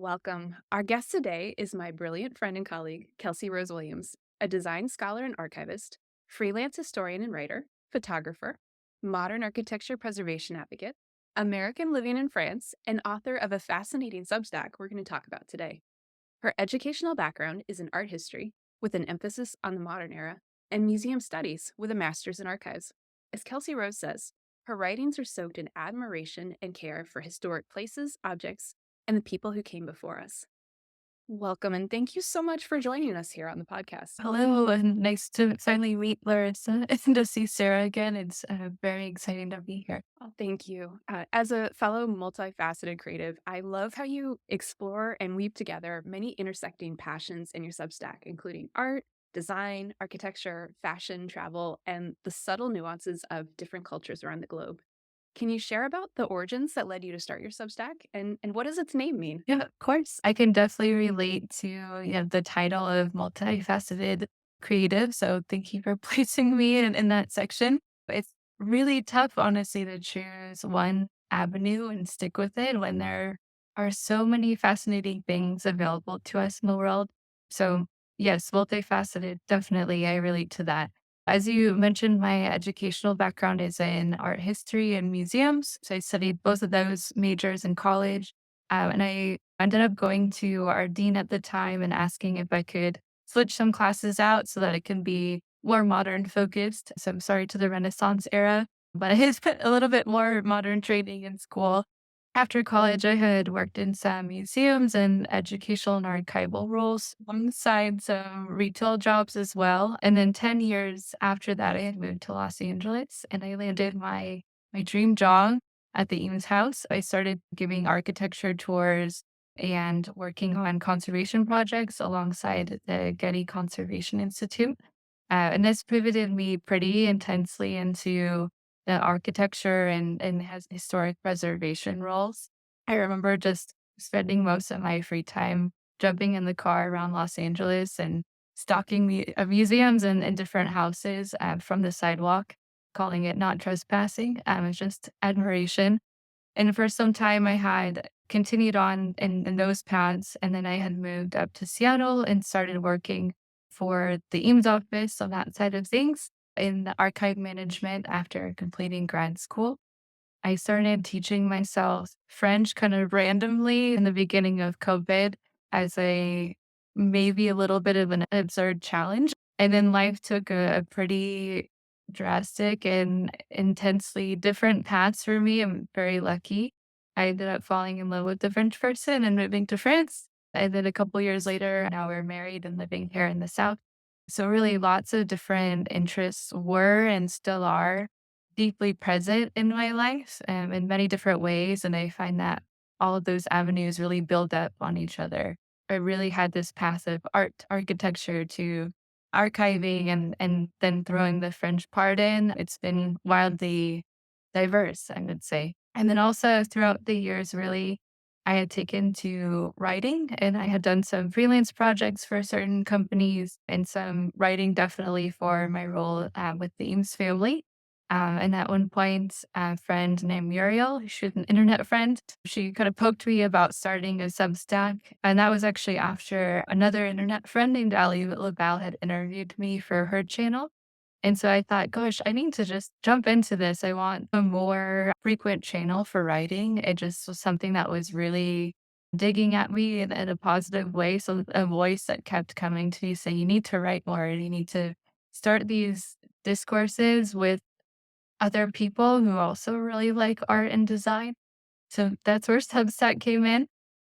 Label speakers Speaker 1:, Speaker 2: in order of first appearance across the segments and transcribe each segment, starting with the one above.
Speaker 1: Welcome. Our guest today is my brilliant friend and colleague, Kelsey Rose Williams, a design scholar and archivist, freelance historian and writer, photographer, modern architecture preservation advocate, American living in France, and author of a fascinating Substack we're going to talk about today. Her educational background is in art history, with an emphasis on the modern era, and museum studies with a master's in archives. As Kelsey Rose says, her writings are soaked in admiration and care for historic places, objects, and the people who came before us. Welcome, and thank you so much for joining us here on the podcast.
Speaker 2: Hello, and nice to finally meet Larissa and to see Sarah again. It's very exciting to be here.
Speaker 1: Oh, thank you. As a fellow multifaceted creative, I love how you explore and weave together many intersecting passions in your Substack, including art, design, architecture, fashion, travel, and the subtle nuances of different cultures around the globe. Can you share about the origins that led you to start your Substack and what does its name mean?
Speaker 2: Yeah, of course. I can definitely relate to the title of multifaceted creative. So thank you for placing me in that section. It's really tough, honestly, to choose one avenue and stick with it when there are so many fascinating things available to us in the world. So, yes, multifaceted, definitely. I relate to that. As you mentioned, my educational background is in art history and museums. So I studied both of those majors in college. And I ended up going to our dean at the time and asking if I could switch some classes out so that it can be more modern focused. So I'm sorry to the Renaissance era, but I spent a little bit more modern training in school. After college, I had worked in some museums and educational and archival roles alongside some retail jobs as well. And then 10 years after that, I had moved to Los Angeles and I landed my dream job at the Eames House. I started giving architecture tours and working on conservation projects alongside the Getty Conservation Institute. And this pivoted me pretty intensely into the architecture and has historic preservation roles. I remember just spending most of my free time jumping in the car around Los Angeles and stalking museums and different houses from the sidewalk, calling it not trespassing. It's just admiration. And for some time, I had continued on in those paths. And then I had moved up to Seattle and started working for the Eames office on that side of things in the archive management after completing grad school. I started teaching myself French kind of randomly in the beginning of COVID as a maybe a little bit of an absurd challenge. And then life took a pretty drastic and intensely different paths for me. I'm very lucky. I ended up falling in love with a French person and moving to France. And then a couple years later, now we're married and living here in the South. So, really, lots of different interests were and still are deeply present in my life in many different ways. And I find that all of those avenues really build up on each other. I really had this path of art, architecture to archiving and then throwing the French part in. It's been wildly diverse, I would say. And then also throughout the years, really, I had taken to writing and I had done some freelance projects for certain companies and some writing definitely for my role with the Eames family. And at one point, a friend named Muriel, she's an internet friend, she kind of poked me about starting a Substack. And that was actually after another internet friend named Ali LaBelle had interviewed me for her channel. And so I thought, gosh, I need to just jump into this. I want a more frequent channel for writing. It just was something that was really digging at me in a positive way. So a voice that kept coming to me saying, you need to write more and you need to start these discourses with other people who also really like art and design. So that's where Substack came in.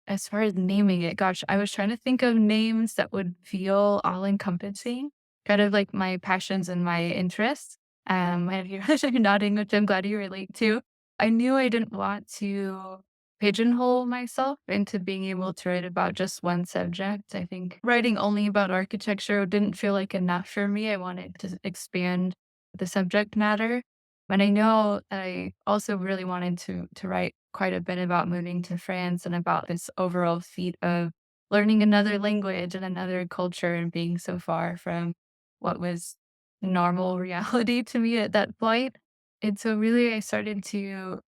Speaker 2: As far as naming it, gosh, I was trying to think of names that would feel all encompassing, kind of like my passions and my interests. And you're nodding, which I'm glad you relate to. I knew I didn't want to pigeonhole myself into being able to write about just one subject. I think writing only about architecture didn't feel like enough for me. I wanted to expand the subject matter. But I know I also really wanted to write quite a bit about moving to France and about this overall feat of learning another language and another culture and being so far from what was normal reality to me at that point. And so really I started to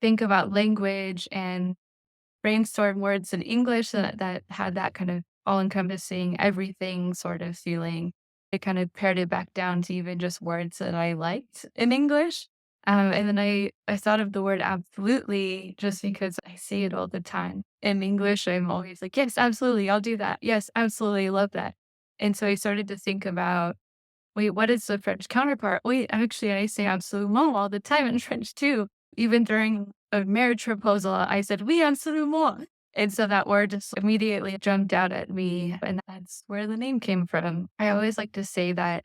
Speaker 2: think about language and brainstorm words in English that had that kind of all-encompassing everything sort of feeling. I kind of pared it back down to even just words that I liked in English. And then I thought of the word absolutely just because I say it all the time. In English, I'm always like, yes, absolutely, I'll do that. Yes, absolutely, love that. And so I started to think about, wait, what is the French counterpart? Wait, actually, I say absolument all the time in French too. Even during a marriage proposal, I said, oui, absolument. And so that word just immediately jumped out at me. And that's where the name came from. I always like to say that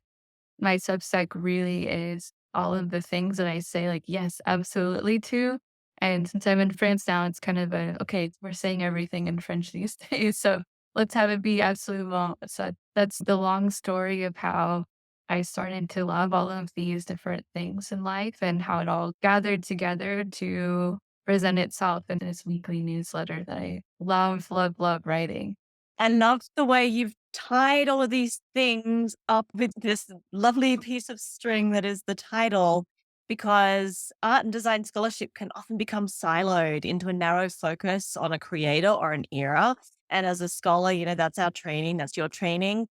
Speaker 2: my Substack really is all of the things that I say, like, yes, absolutely to. And since I'm in France now, it's kind of okay, we're saying everything in French these days. So let's have it be absolument. So that's the long story of how I started to love all of these different things in life and how it all gathered together to present itself in this weekly newsletter that I love, love, love writing.
Speaker 3: And love the way you've tied all of these things up with this lovely piece of string that is the title, because art and design scholarship can often become siloed into a narrow focus on a creator or an era. And as a scholar, that's our training, that's your training.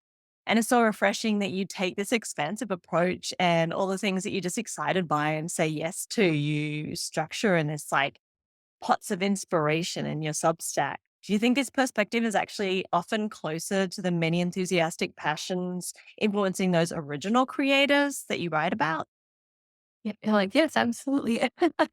Speaker 3: And it's so refreshing that you take this expansive approach and all the things that you're just excited by and say yes to, you structure in this like pots of inspiration in your Substack. Do you think this perspective is actually often closer to the many enthusiastic passions influencing those original creators that you write about?
Speaker 2: Yeah, you're like, "Yes, absolutely."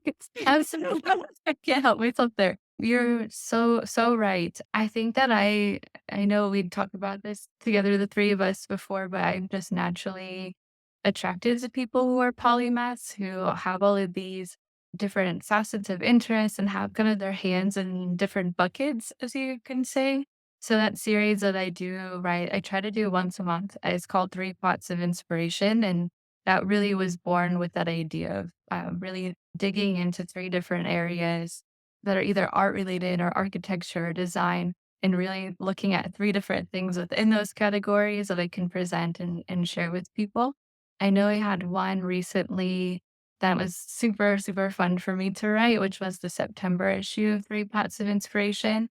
Speaker 2: It's absolutely. I can't help myself there. You're so, so right. I think that I know we'd talked about this together, the 3 of us before, but I'm just naturally attracted to people who are polymaths, who have all of these different facets of interest and have kind of their hands in different buckets, as you can say. So that series that I do, right, I try to do once a month. It's called 3 Pots of Inspiration, and that really was born with that idea of really digging into 3 different areas that are either art related or architecture or design, and really looking at 3 different things within those categories that I can present and share with people. I know I had one recently that was super, super fun for me to write, which was the September issue of 3 Pots of Inspiration.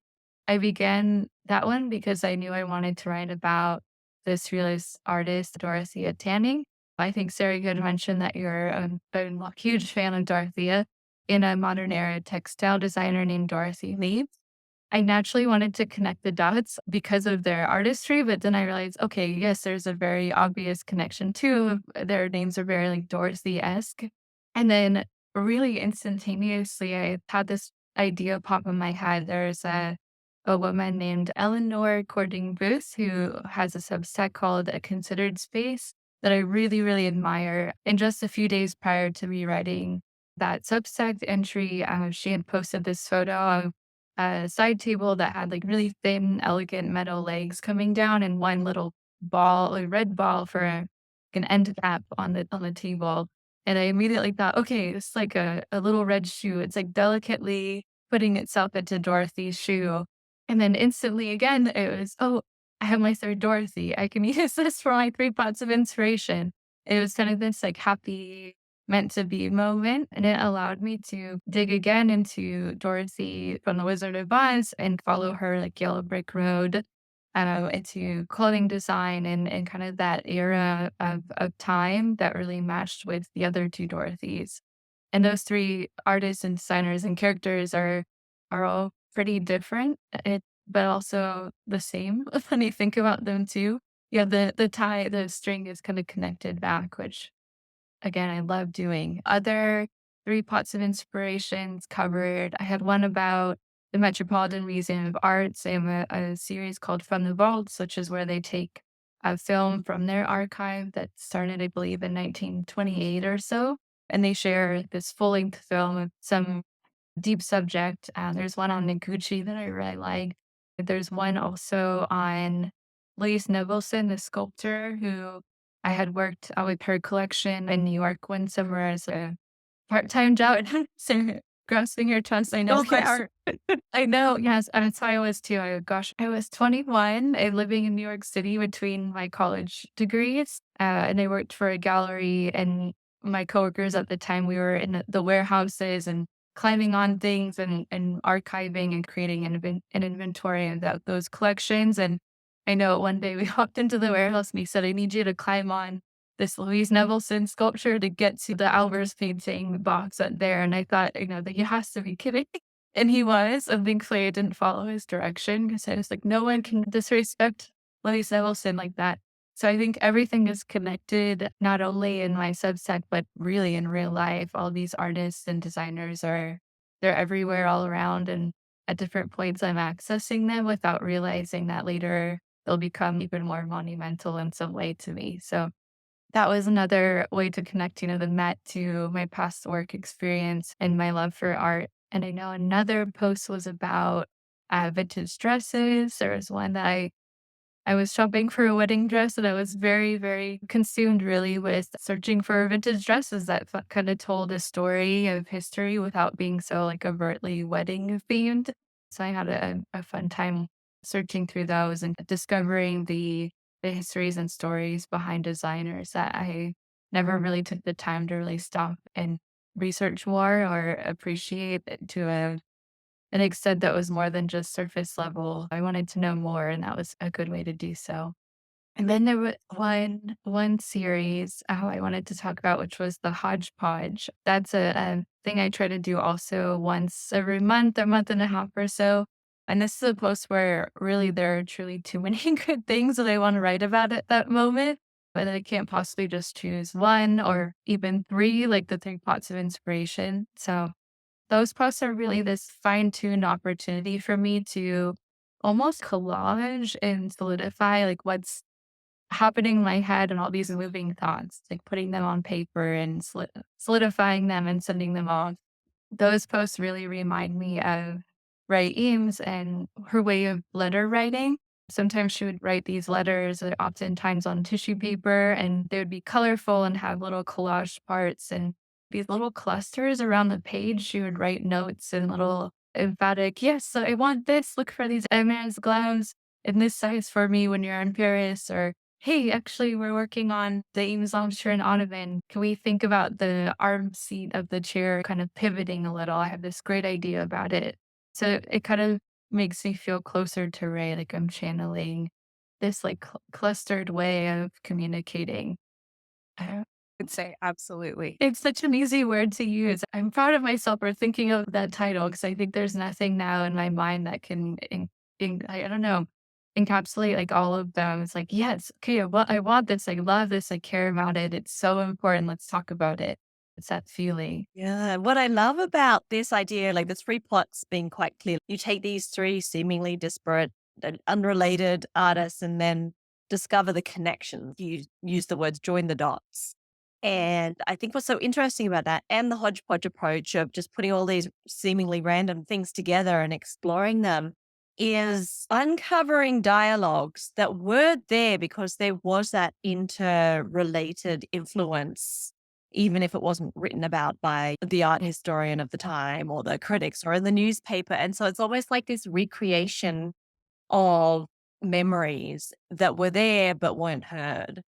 Speaker 2: I began that one because I knew I wanted to write about the surrealist artist Dorothea Tanning. I think Sarah, you had mentioned that you're a huge fan of Dorothea in a modern era textile designer named Dorothy Leeds. I naturally wanted to connect the dots because of their artistry, but then I realized, okay, yes, there's a very obvious connection too. Their names are very like Dorothy-esque. And then really instantaneously, I had this idea pop in my head. There's a woman named Eleanor Cording Booth who has a Substack called A Considered Space that I really, really admire. And just a few days prior to me writing that Substack entry, she had posted this photo of a side table that had like really thin, elegant metal legs coming down and one little ball, a red ball for an end cap on the table. And I immediately thought, okay, it's like a little red shoe. It's like delicately putting itself into Dorothy's shoe. And then instantly again, it was, oh, I have my third Dorothy. I can use this for my 3 pots of inspiration. It was kind of this like happy, meant to be moment. And it allowed me to dig again into Dorothy from The Wizard of Oz and follow her like Yellow Brick Road into clothing design and kind of that era of time that really matched with the other 2 Dorothys. And those 3 artists and designers and characters are all pretty different, but also the same when you think about them too. Yeah, the string is kind of connected back, which again, I love doing. Other 3 pots of inspirations covered. I had one about the Metropolitan Museum of Arts. They have a series called From the Vaults, which is where they take a film from their archive that started, I believe, in 1928 or so. And they share this full length film of some deep subject. There's one on Noguchi that I really like. There's one also on Louise Nevelson, the sculptor, who I had worked with her collection in New York one summer as a part-time job. So grasping your trust, I know
Speaker 3: Go
Speaker 2: we
Speaker 3: for
Speaker 2: are. I know, yes, and that's how I was too. I was 21 and living in New York City between my college degrees, and I worked for a gallery. And my coworkers at the time, we were in the warehouses and climbing on things and archiving and creating an inventory of those collections. And I know one day we hopped into the warehouse and he said, I need you to climb on this Louise Nevelson sculpture to get to the Albers painting box out there. And I thought, that he has to be kidding. And he was. And thankfully I didn't follow his direction because I was like, no one can disrespect Louise Nevelson like that. So I think everything is connected, not only in my Substack, but really in real life. All these artists and designers they're everywhere all around. And at different points, I'm accessing them without realizing that later they'll become even more monumental in some way to me. So that was another way to connect, the Met to my past work experience and my love for art. And I know another post was about vintage dresses. There was one that I was shopping for a wedding dress and I was very, very consumed really with searching for vintage dresses that kind of told a story of history without being so like overtly wedding themed. So I had a fun time searching through those and discovering the histories and stories behind designers that I never really took the time to really stop and research more or appreciate it to an extent that was more than just surface level. I wanted to know more, and that was a good way to do so. And then there was one series I wanted to talk about, which was the hodgepodge. That's a thing I try to do also once every month, a month and a half or so. And this is a post where really there are truly too many good things that I want to write about at that moment, but I can't possibly just choose one or even three, like the three pots of inspiration. So those posts are really this fine-tuned opportunity for me to almost collage and solidify, like, what's happening in my head and all these moving thoughts, like, putting them on paper and solidifying them and sending them off. Those posts really remind me of Ray Eames and her way of letter writing. Sometimes she would write these letters, oftentimes on tissue paper, and they would be colorful and have little collage parts and these little clusters around the page. She would write notes and little emphatic, yes, I want this. Look for these Hermes gloves in this size for me when you're in Paris. Or, hey, actually, we're working on the Eames chair and ottoman. Can we think about the arm seat of the chair kind of pivoting a little? I have this great idea about it. So it kind of makes me feel closer to Ray, like I'm channeling this like clustered way of communicating. I
Speaker 1: I'd say absolutely.
Speaker 2: It's such an easy word to use. I'm proud of myself for thinking of that title because I think there's nothing now in my mind that can, I don't know, encapsulate like all of them. It's like, yes, okay, I want this. I love this. I care about it. It's so important. Let's talk about it. It's that feeling.
Speaker 3: Yeah, what I love about this idea, like the three plots being quite clear, you take these three seemingly disparate, unrelated artists and then discover the connections. You use the words join the dots. And I think what's so interesting about that and the hodgepodge approach of just putting all these seemingly random things together and exploring them is uncovering dialogues that were there because there was that interrelated influence, even if it wasn't written about by the art historian of the time or the critics or in the newspaper. And so it's almost like this recreation of memories that were there but weren't heard.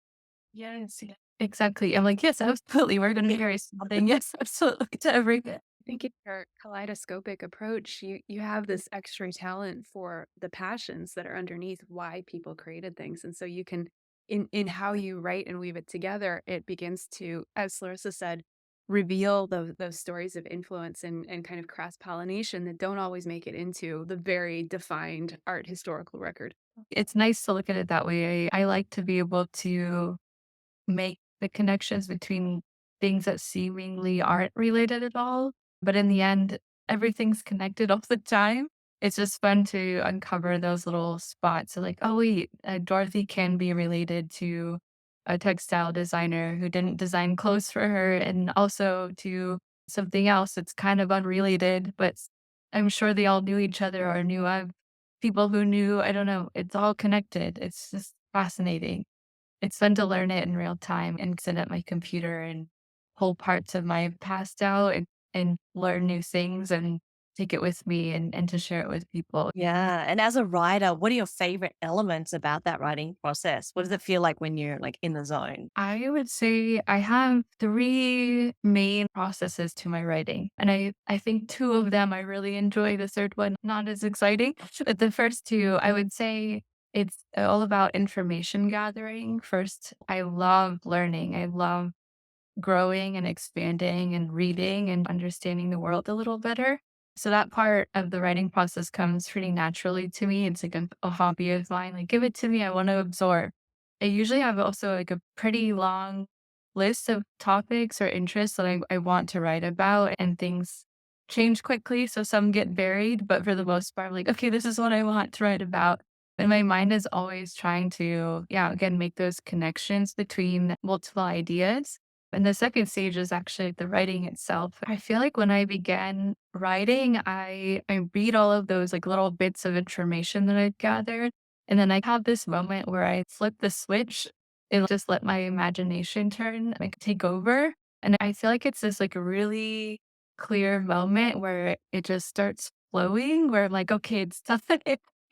Speaker 2: Yes. Yeah. Exactly. I'm like, yes, absolutely. We're going to hear something. Yes, absolutely. To everything.
Speaker 1: I think in your kaleidoscopic approach, you have this extra talent for the passions that are underneath why people created things. And so you can in how you write and weave it together, it begins to, as Larissa said, reveal those stories of influence and kind of cross pollination that don't always make it into the very defined art historical record.
Speaker 2: It's nice to look at it that way. I like to be able to make the connections between things that seemingly aren't related at all. But in the end, everything's connected all the time. It's just fun to uncover those little spots. So like, oh, wait, Dorothy can be related to a textile designer who didn't design clothes for her, and also to something else that's kind of unrelated, but I'm sure they all knew each other or knew of people who knew. I don't know. It's all connected. It's just fascinating. It's fun to learn it in real time and sit at my computer and pull parts of my past out and learn new things. And take it with me and to share it with people.
Speaker 3: Yeah. And as a writer, what are your favorite elements about that writing process? What does it feel like when you're like in the zone?
Speaker 2: I would say I have 3 main processes to my writing, and I think 2 of them I really enjoy, the 3rd one not as exciting. But the first 2, I would say it's all about information gathering. First, I love learning. I love growing and expanding and reading and understanding the world a little better. So that part of the writing process comes pretty naturally to me. It's like a hobby of mine. Like, give it to me. I want to absorb. I usually have also like a pretty long list of topics or interests that I want to write about, and things change quickly. So some get buried, but for the most part, I'm like, okay, this is what I want to write about. And my mind is always trying to, yeah, again, make those connections between multiple ideas. And the second stage is actually the writing itself. I feel like when I began writing, I read all of those like little bits of information that I've gathered. And then I have this moment where I flip the switch and just let my imagination turn, like take over. And I feel like it's this like really clear moment where it just starts flowing, where I'm like, okay, it's done.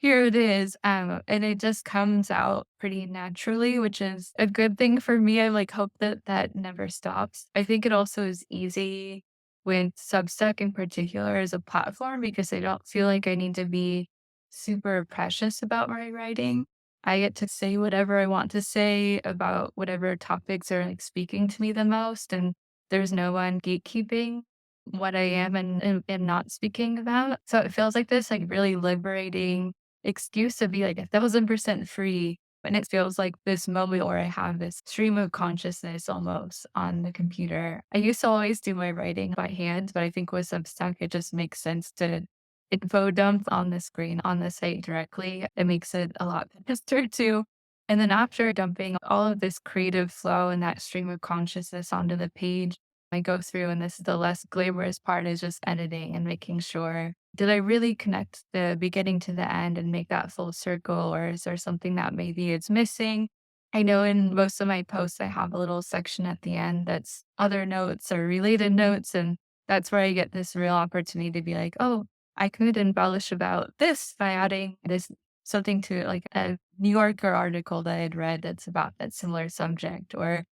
Speaker 2: Here it is. And it just comes out pretty naturally, which is a good thing for me. I like hope that that never stops. I think it also is easy with Substack in particular as a platform because I don't feel like I need to be super precious about my writing. I get to say whatever I want to say about whatever topics are like speaking to me the most. And there's no one gatekeeping what I am and not speaking about. So it feels like this like really liberating excuse to be like 1,000% free. And it feels like this moment where I have this stream of consciousness almost on the computer. I used to always do my writing by hand, but I think with Substack, it just makes sense to info dump on the screen on the site directly. It makes it a lot faster too. And then after dumping all of this creative flow and that stream of consciousness onto the page, I go through, and this is the less glamorous part, is just editing and making sure, did I really connect the beginning to the end and make that full circle, or is there something that maybe it's missing? I know in most of my posts, I have a little section at the end that's other notes or related notes. And that's where I get this real opportunity to be like, oh, I could embellish about this by adding this something to like a New Yorker article that I'd read that's about that similar subject. Or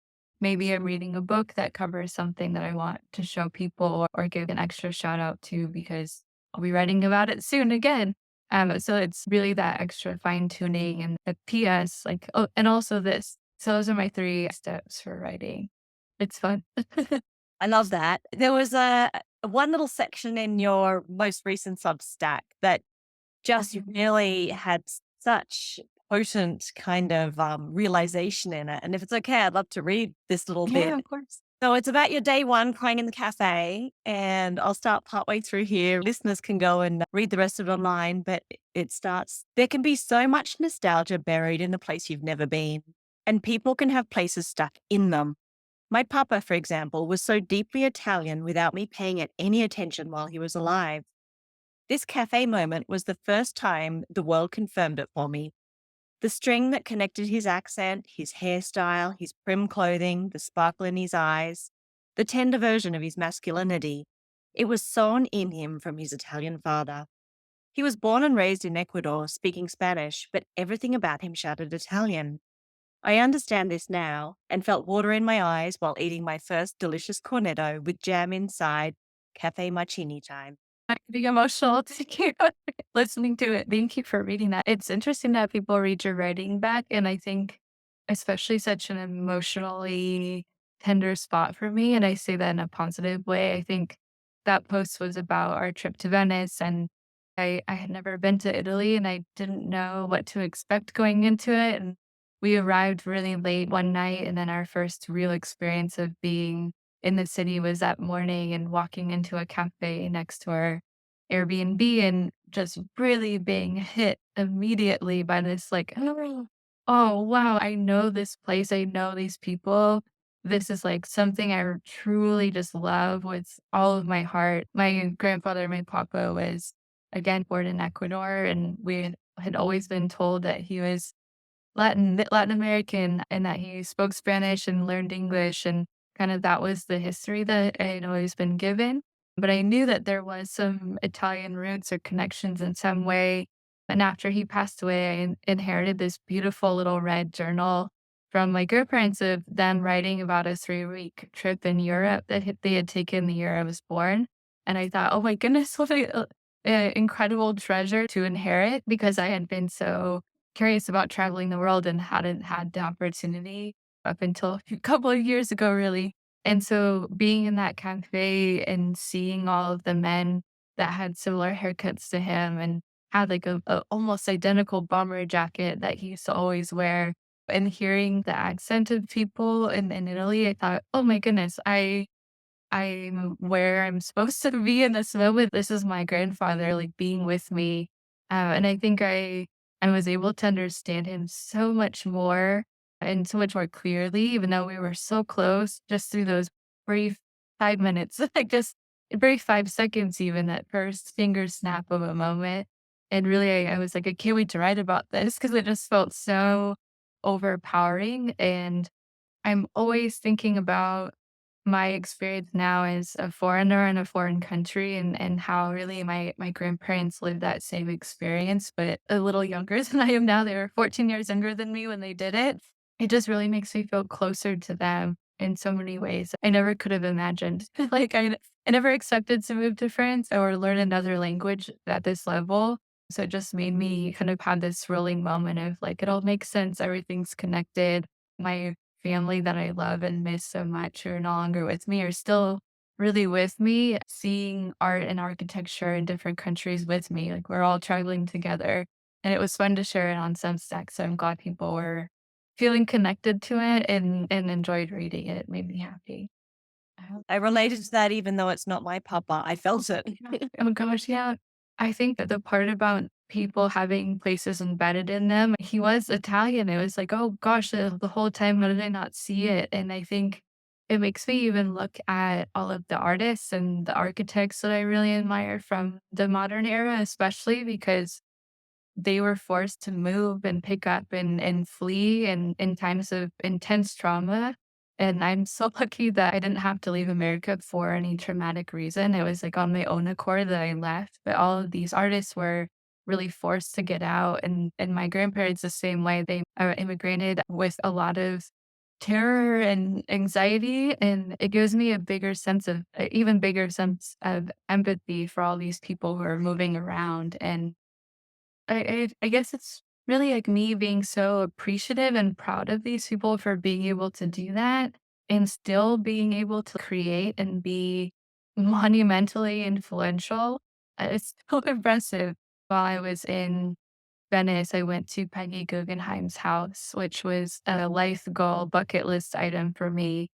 Speaker 2: maybe I'm reading a book that covers something that I want to show people or give an extra shout out to because I'll be writing about it soon again. So it's really that extra fine tuning and the PS, like, oh, and also this. So those are my 3 steps for writing. It's fun.
Speaker 3: I love that. There was a one little section in your most recent Substack that just really had such potent kind of realization in it. And if it's okay, I'd love to read this little bit.
Speaker 2: Yeah, of course.
Speaker 3: So it's about your day one crying in the cafe, and I'll start partway through here. Listeners can go and read the rest of it online, but it starts. There can be so much nostalgia buried in a place you've never been, and people can have places stuck in them. My papa, for example, was so deeply Italian without me paying it any attention while he was alive. This cafe moment was the first time the world confirmed it for me. The string that connected his accent, his hairstyle, his prim clothing, the sparkle in his eyes, the tender version of his masculinity. It was sewn in him from his Italian father. He was born and raised in Ecuador, speaking Spanish, but everything about him shouted Italian. I understand this now and felt water in my eyes while eating my first delicious cornetto with jam inside. Cafe Martini time.
Speaker 2: I'm getting emotional thinking about it, listening to it. Thank you for reading that. It's interesting that people read your writing back. And I think, especially such an emotionally tender spot for me. And I say that in a positive way. I think that post was about our trip to Venice. And I had never been to Italy and I didn't know what to expect going into it. And we arrived really late one night. And then our first real experience of being in the city was that morning and walking into a cafe next to our Airbnb and just really being hit immediately by this like, oh wow, I know this place, I know these people. This is like something I truly just love with all of my heart. My grandfather, my papa, was again born in Ecuador, and we had always been told that he was Latin American and that he spoke Spanish and learned English, and kind of that was the history that I had always been given. but I knew that there was some Italian roots or connections in some way. And after he passed away, I inherited this beautiful little red journal from my grandparents of them writing about a 3-week trip in Europe that they had taken the year I was born. And I thought, oh my goodness, what a incredible treasure to inherit because I had been so curious about traveling the world and hadn't had the opportunity up until a couple of years ago, really. And so being in that cafe and seeing all of the men that had similar haircuts to him and had like a almost identical bomber jacket that he used to always wear and hearing the accent of people in Italy, I thought, oh my goodness, I'm where I'm supposed to be in this moment. This is my grandfather, like, being with me, and I think I was able to understand him so much more and so much more clearly, even though we were so close, just through those brief 5 minutes, like, just a brief 5 seconds even, that first finger snap of a moment, and really, I was like, "I can't wait to write about this because it just felt so overpowering, and I'm always thinking about my experience now as a foreigner in a foreign country and how really my grandparents lived that same experience, but a little younger than I am now. They were 14 years younger than me when they did it. It just really makes me feel closer to them in so many ways. I never could have imagined. I never expected to move to France or learn another language at this level. So it just made me kind of have this rolling moment of like, it all makes sense. Everything's connected. My family that I love and miss so much who are no longer with me are still really with me, seeing art and architecture in different countries with me. Like we're all traveling together. And it was fun to share it on Substack. So I'm glad people were feeling connected to it and enjoyed reading it. It made me happy.
Speaker 3: I related to that even though it's not my papa. I felt it.
Speaker 2: Oh gosh, yeah. I think that the part about people having places embedded in them, he was Italian. It was like, oh gosh, the whole time, how did I not see it? And I think it makes me even look at all of the artists and the architects that I really admire from the modern era, especially because they were forced to move and pick up and flee in times of intense trauma. And I'm so lucky that I didn't have to leave America for any traumatic reason. It was like on my own accord that I left. But all of these artists were really forced to get out. And my grandparents the same way. They immigrated with a lot of terror and anxiety. And it gives me a bigger sense of, even bigger sense of empathy for all these people who are moving around. And I guess it's really, like, me being so appreciative and proud of these people for being able to do that and still being able to create and be monumentally influential. It's so impressive. While I was in Venice, I went to Peggy Guggenheim's house, which was a life goal bucket list item for me.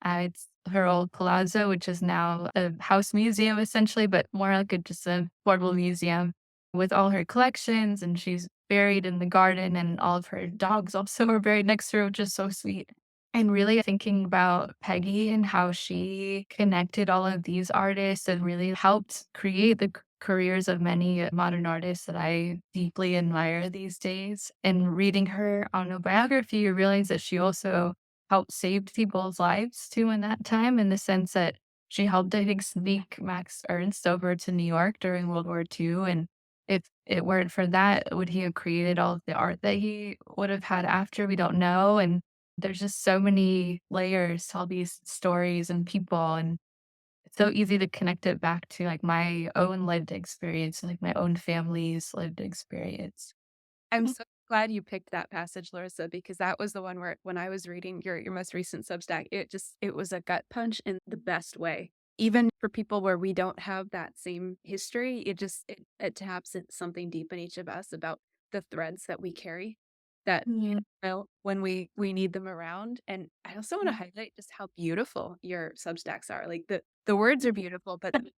Speaker 2: It's her old palazzo, which is now a house museum essentially, but more like just a portable museum with all her collections. And she's buried in the garden, and all of her dogs also are buried next to her, which is so sweet. And really thinking about Peggy and how she connected all of these artists and really helped create the careers of many modern artists that I deeply admire these days. And reading her autobiography, you realize that she also helped save people's lives too in that time, in the sense that she helped, I think, sneak Max Ernst over to New York during World War II. And if it weren't for that, would he have created all of the art that he would have had after? We don't know. And there's just so many layers to all these stories and people, and it's so easy to connect it back to, like, my own lived experience, like, my own family's lived experience.
Speaker 1: I'm so glad you picked that passage, Larissa, because that was the one where when I was reading your most recent Substack, it was a gut punch in the best way. Even for people where we don't have that same history, it taps into something deep in each of us about the threads that we carry that
Speaker 2: Yeah.
Speaker 1: when we need them around. And I also want to highlight just how beautiful your Substacks are. Like the words are beautiful, but the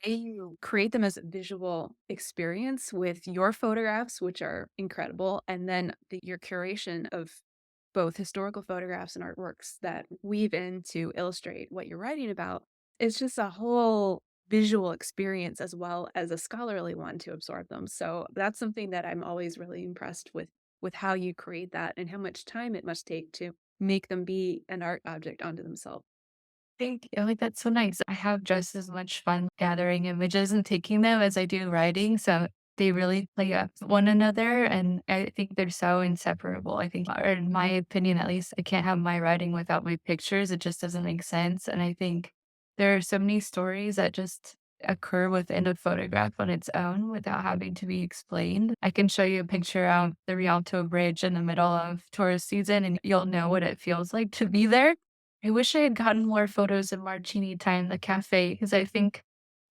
Speaker 1: way you create them as a visual experience with your photographs, which are incredible, and then your curation of both historical photographs and artworks that weave in to illustrate what you're writing about. It's just a whole visual experience as well as a scholarly one to absorb them. So that's something that I'm always really impressed with how you create that and how much time it must take to make them be an art object unto themselves.
Speaker 2: Thank you. Like, that's so nice. I have just as much fun gathering images and taking them as I do writing. So they really play up one another. And I think they're so inseparable. I think, or in my opinion, at least, I can't have my writing without my pictures. It just doesn't make sense. And I think there are so many stories that just occur within a photograph on its own without having to be explained. I can show you a picture of the Rialto Bridge in the middle of tourist season, and you'll know what it feels like to be there. I wish I had gotten more photos of Martini Time, the cafe, because I think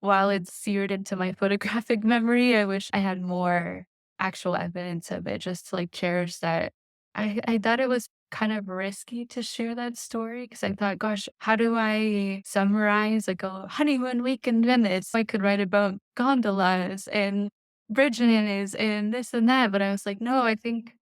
Speaker 2: while it's seared into my photographic memory, I wish I had more actual evidence of it just to like cherish that. I thought it was kind of risky to share that story because I thought, gosh, how do I summarize like a honeymoon week in Venice? I could write about gondolas and bridges and this and that. But I was like, no, I think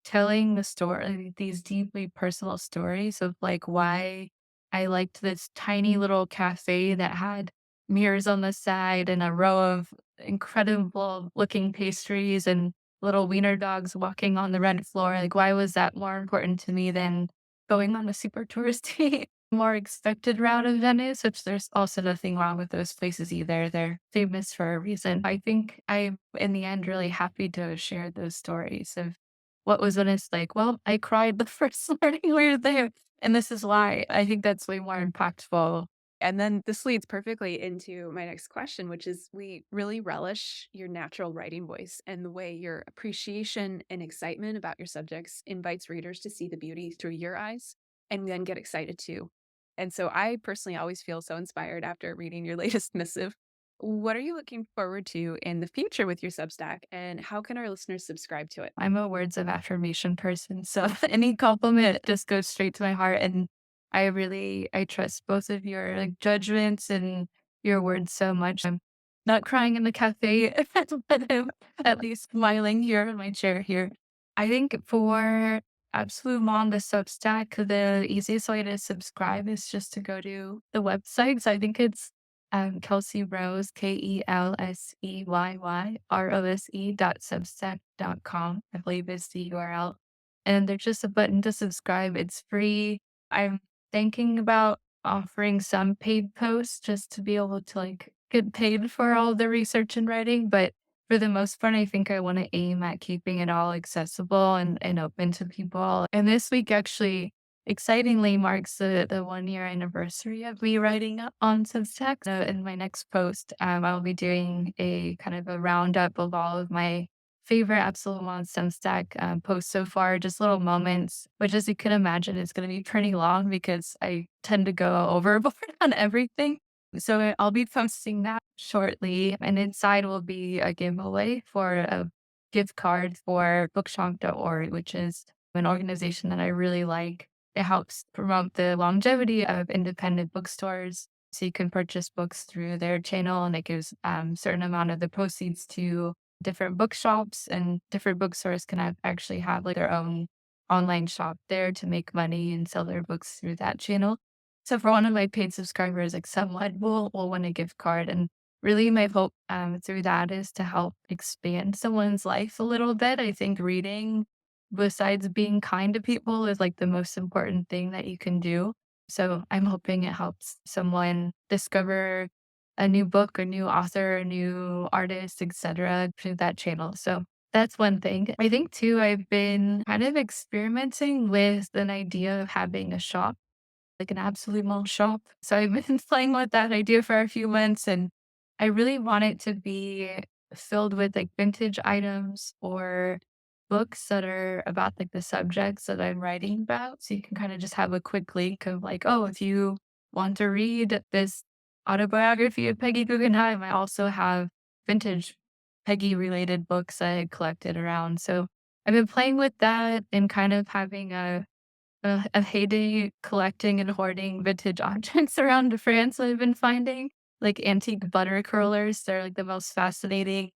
Speaker 2: telling the story, these deeply personal stories of like why I liked this tiny little cafe that had mirrors on the side and a row of incredible looking pastries and little wiener dogs walking on the red floor. Like, why was that more important to me than going on a super touristy, more expected route of Venice? Which there's also nothing wrong with those places either. They're famous for a reason. I think I'm, in the end, really happy to have shared those stories of what was Venice like. Well, I cried the first morning we were there. And this is why I think that's way more impactful.
Speaker 1: And then this leads perfectly into my next question, which is we really relish your natural writing voice and the way your appreciation and excitement about your subjects invites readers to see the beauty through your eyes and then get excited too. And so I personally always feel so inspired after reading your latest missive. What are you looking forward to in the future with your Substack, and how can our listeners subscribe to it?
Speaker 2: I'm a words of affirmation person, so any compliment just goes straight to my heart, and I trust both of your, like, judgments and your words so much. I'm not crying in the cafe, but I'm at least smiling here in my chair here. I think for Absolument, the Substack, the easiest way to subscribe is just to go to the website. So I think it's Kelsey Rose, KelseyRose.substack.com, I believe is the URL. And there's just a button to subscribe. It's free. I'm thinking about offering some paid posts just to be able to like get paid for all the research and writing. But for the most part, I think I want to aim at keeping it all accessible and open to people. And this week actually excitingly marks the 1 year anniversary of me writing on Substack. So in my next post, I'll be doing a kind of a roundup of all of my favorite Absolute on Substack posts so far, just little moments, which as you can imagine is going to be pretty long because I tend to go overboard on everything. So I'll be posting that shortly, and inside will be a giveaway for a gift card for bookshop.org, which is an organization that I really like. It helps promote the longevity of independent bookstores. So you can purchase books through their channel, and it gives certain amount of the proceeds to different bookshops, and different bookstores can actually have like their own online shop there to make money and sell their books through that channel. So for one of my paid subscribers, like someone will win a gift card. And really my hope through that is to help expand someone's life a little bit. I think reading, besides being kind to people, is like the most important thing that you can do. So I'm hoping it helps someone discover a new book, a new author, a new artist, etc. through that channel. So that's one thing. I think too, I've been kind of experimenting with an idea of having a shop, like an absolute mall shop. So I've been playing with that idea for a few months, and I really want it to be filled with like vintage items or books that are about like the subjects that I'm writing about. So you can kind of just have a quick link of like, oh, if you want to read this autobiography of Peggy Guggenheim, I also have vintage Peggy related books I collected around. So I've been playing with that and kind of having a heyday collecting and hoarding vintage objects around France that I've been finding, like antique butter curlers. They're like the most fascinating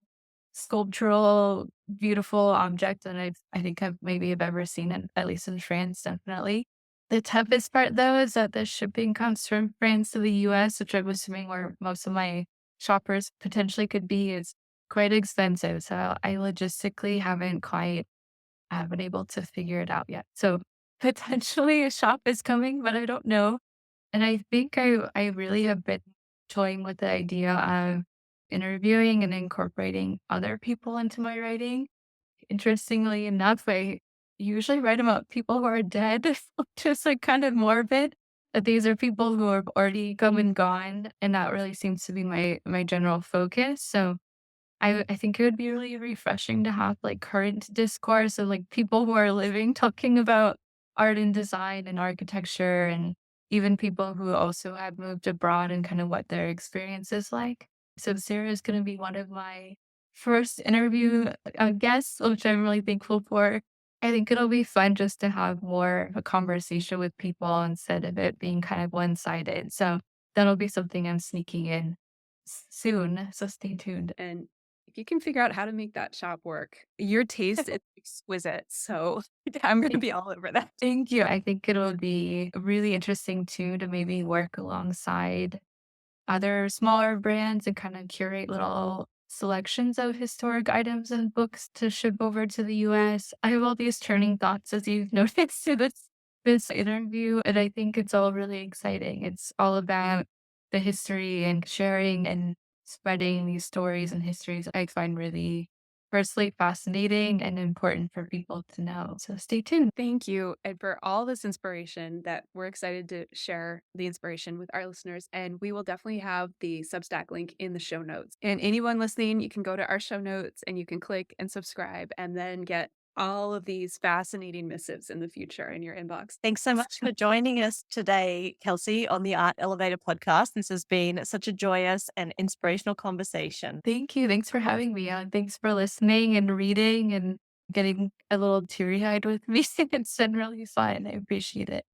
Speaker 2: sculptural, beautiful object that I think I've maybe have ever seen, in, at least in France, definitely. The toughest part though is that the shipping comes from France to the US, which I'm assuming where most of my shoppers potentially could be, is quite expensive. So I logistically haven't quite been able to figure it out yet. So potentially a shop is coming, but I don't know. And I think I really have been toying with the idea of interviewing and incorporating other people into my writing. Interestingly enough, I usually write about people who are dead, just like kind of morbid. That these are people who have already come and gone, and that really seems to be my general focus. So I think it would be really refreshing to have like current discourse of like people who are living talking about art and design and architecture, and even people who also have moved abroad and kind of what their experience is like. So Sarah is going to be one of my first interview guests, which I'm really thankful for. I think it'll be fun just to have more of a conversation with people instead of it being kind of one sided. So that'll be something I'm sneaking in soon. So stay tuned.
Speaker 1: And if you can figure out how to make that shop work, your taste is exquisite. So I'm going to be all over that.
Speaker 2: Thank you. I think it'll be really interesting too to maybe work alongside other smaller brands and kind of curate little selections of historic items and books to ship over to the US. I have all these turning thoughts, as you've noticed, to this interview, and I think it's all really exciting. It's all about the history and sharing and spreading these stories and histories I find really personally fascinating and important for people to know. So stay tuned.
Speaker 1: Thank you. And for all this inspiration that we're excited to share the inspiration with our listeners. And we will definitely have the Substack link in the show notes. And anyone listening, you can go to our show notes and you can click and subscribe and then get all of these fascinating missives in the future in your inbox.
Speaker 3: Thanks so much for joining us today, Kelsey, on the Art Elevator podcast. This has been such a joyous and inspirational conversation.
Speaker 2: Thank you. Thanks for having me on. Thanks for listening and reading and getting a little teary eyed with me. It's been really fun. I appreciate it.